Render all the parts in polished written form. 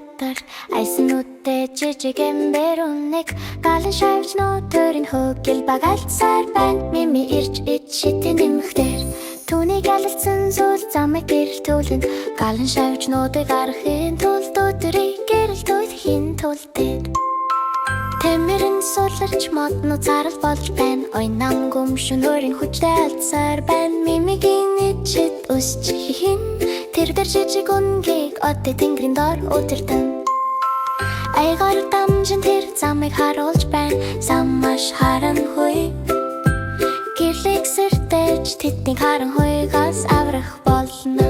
дотор айснуудтай жижиг эмбэрүүнийг галан шавж нөтөрийн хөгөл багалцаар байна. Мими ирж ичитэн нэмэхтэр түүнийг ялалцсан зүйл замыг гэрэл төлөн галан шавж нуудыг арахын тулд өдрийг гэрэл төлөхийн тулд Тэмэрэн суларч модно царал болж байна. Ой нам гүмшүнөрийн хүчтэй алдсаар байна. Мимигийн ичит өсч хин тэр дээр жижиг үнгийг одтой тэнгэрийн дор өдөртөн айгаар дамжин тэр замыг харуулж байна. Саммаш харанхуй гэрлэг сэртэж тэднийг харанхуйгаас аврах болно.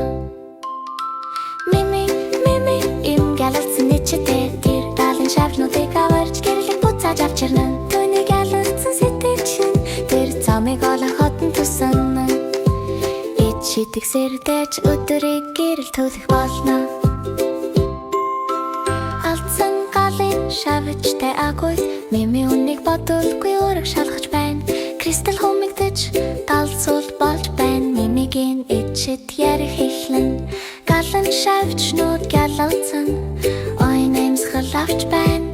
Мими им галалцсан ичитээ тэр галын шавжнуудыг аварч гэрлэг буцааж авчирна. Түүнийг ялалцсан сэтгэлчин тэр замыг олон хотон тусан ичитэг сэрдэж өдрийг гэрэл төлөх болно. Алдсан галын шавжтай агуй Мими үннийг бодолгүй ураг шалгаж байна. Кристал хумигдэж талцуул болж байна. Мимигийн ичит ярих эхлэн галан шавжнууд ялалцсан ой нэмсгэл авч байна.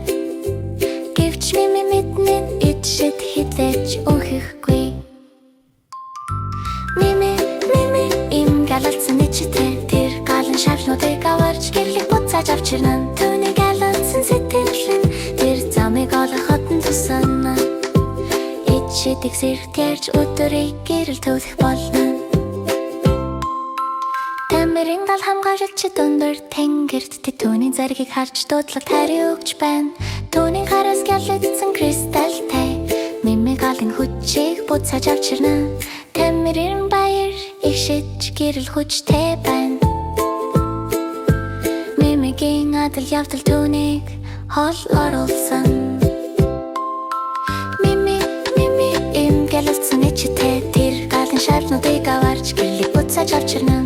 Гэвч Мими мэднэ ичит хідэж өнхөхгүй. Мими им галалцсан ичитээ тэр галан шавжнуудыг аварч гэрлэг буцааж авчирна. Түүнийг ялалцсан сэтгэлэн тэр замыг олон хотон тусан ичитэг сэртэж өдрийг гэрэл төлөх болно. Тамирын гал хамгаалж өндөр тэнгэрт түүний зэргийг харж дуудлага тариа өгч байна. Түүний хараас ялагдсан кристалтай Мими галын хүчийг буцааж авчирна. Тамирын баяр их шиж гэрэл хүчтэй байна. Мимигийн адал явдал түүнийг хол оруулсан. Мими им галалцсан ичитээ тэр галын шавжнуудыг аварч гэрлэг буцааж авчирна.